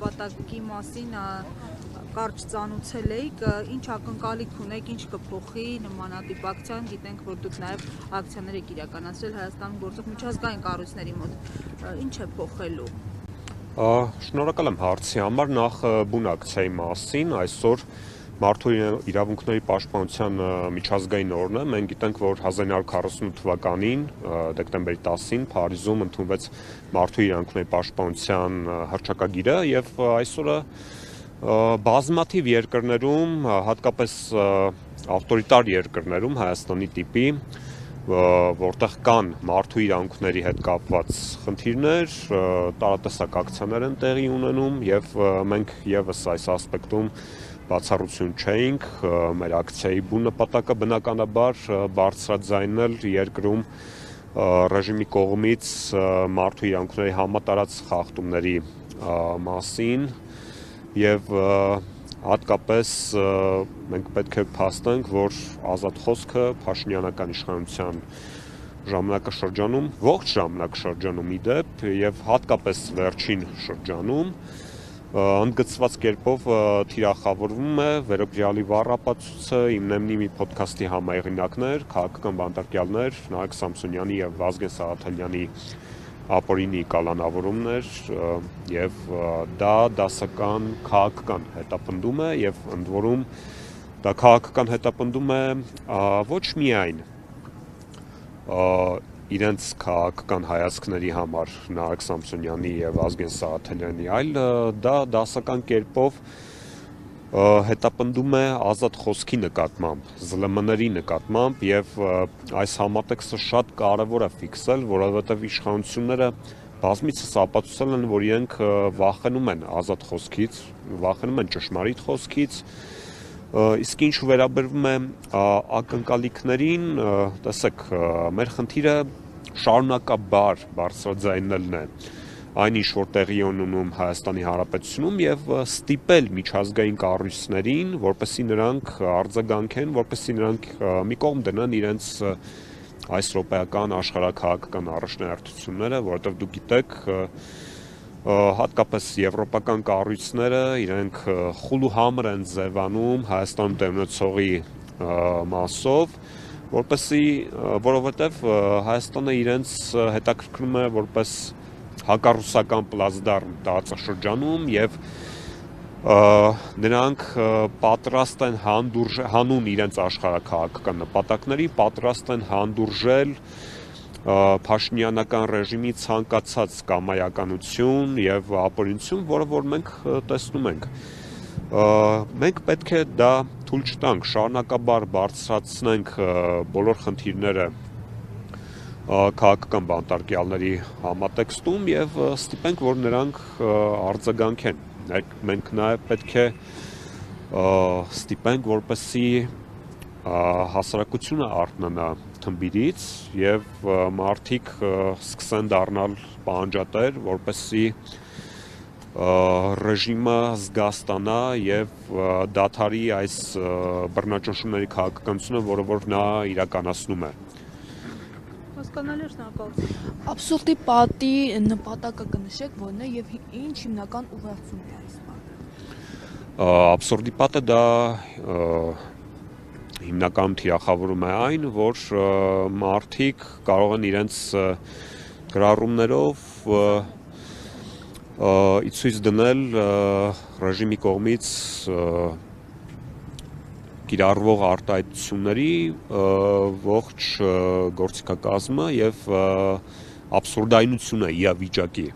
նպատակի մասին կարճ ծանուցել էիք, ինչ ակնկալիք ունեք, ինչ կփոխի նմանատիպ ակցիան, գիտենք, որ դուք նաև ակցիաներ եք իրականացրել Հայաստանում գործող միջազգային կառույցների մոտ, ինչ է փոխելու։ Շնորհակալ եմ հարցի համար, նախ բուն ակցիայի մասին, այսօր Մարդու իրավունքների պաշտպանության միջազգային օրն է, մենք գիտենք, որ 1948 թվականին, դեկտեմբերի 10-ին Փարիզում ընդունվեց Մարդու իրավունքների պաշտպանության հռչակագիրը եւ այսօրը բազմաթիվ երկրներում, հատկապես ավտորիտար երկրներում, Հայաստանի տիպի, որտեղ կան մարդու իրավունքների հետ կապված խնդիրներ, տարատեսակ ակցիաներ են տեղի ունենում եւ մենք եւս այս ասպեկտում բացառություն չէինք, մեր ակցիայի բուն նպատակը բնականաբար բարձրաձայնել երկրում ռեժիմի կողմից մարդու իրավունքների համատարած խախտումների մասին եւ հատկապես մենք պետք է փաստենք, որ ազատ խոսքը փաշինյանական իշխանության ժամանակաշրջանում, ողջ ժամանակաշրջանում ի դեպ եւ հատկապես վերջին շրջանում ընդգծված կերպով թիրախավորվում է վերոգրյալի վառ ապացույցը իմնեմնի մի ոդքասթի համահեղինակներ, քաղաքական բանտարկյալներ, Նարեկ Սամսոնյանի եւ Վազգեն Սաղաթելյանի ապօրինի կալանավորումներ եւ դա դասական քաղաքական հետապնդում է եւ ընդ որում դա քաղաքական հետապնդում է ոչ միայն իրենց քաղաքական հայացքների համար Նարեկ Սամսոնյանի եւ Վազգեն Սաղաթելյանի, այլ դա դասական կերպով հետապնդում է ազատ խոսքի նկատմամբ, ԶԼՄ-ների նկատմամբ եւ այս համատեքստը շատ կարեւոր է ֆիքսել, որովհետեւ իշխանությունները բազմիցս ապացուցել են, որ իրենք վախենում են ազատ խոսքից, վախենում են ճշմարիտ խոսքից, իսկ ինչ վերաբերվում է ակնկալիքներին, տեսեք, մեր խնդիրը շարունակաբար բարձրաձայնելն է այն ինչ որ տեղի ունենում Հայաստանի Հանրապետությունում եւ ստիպել միջազգային կառույցներին, որպեսզի նրանք արձագանքեն, որպեսզի նրանք մի կողմ դնեն իրենց այս ռոպեական աշխարհաքաղաքական առաջնահերթությունները, որովհետեւ դուք գիտեք, հատկապես եվրոպական կառույցները իրենք խուլուհամր են ձևանում Հայաստանում տեղնեցողի մասով, որովհետև Հայաստանը իրենց հետաքրքրում է որպես հակառուսական պլացդարմ տարածաշրջանում եւ նրանք պատրաստ են հանուն իրենց աշխարհաքաղաքական նպատակների, պատրաստ են հանդուրժել Փաշինյանական ռեժիմի ցանկացած կամայականություն եւ ապօրինություն, որը որ մենք տեսնում ենք։ Մենք պետք է դա թույլ չտանք, շարունակաբար բարձրացնենք բոլոր խնդիրները քաղաքական բանտարկյալների համատեքստում եւ ստիպենք, որ նրանք արձագանքեն։ Մենք նաեւ պետք է ստիպենք, որպեսզի հասարակությունը արթնանա թմբիրից եւ մարդիկ սկսեն դառնալ պահանջատեր, որպեսզի ռեժիմը զգաստանա եւ դադարի այս բռնաճնշումների քաղաքականությունը, որը որ նա իրականացնում է։ Հասկանալի է, շնորհակալություն։ Աբսուրդի պատի նպատակը կնշեք որն է եւ ինչ հիմնական ուղղությունն է այս պատը։ Աբսուրդի պատը դա հիմնականում թիրախավորում է այն, որ մարդիկ կարող են իրենց գրառումներով ի ցույց դնել ռեժիմի կողմից կիրառվող արտահայտությունների ողջ գործիքակազմը եւ աբսուրդայնությունը իրավիճակի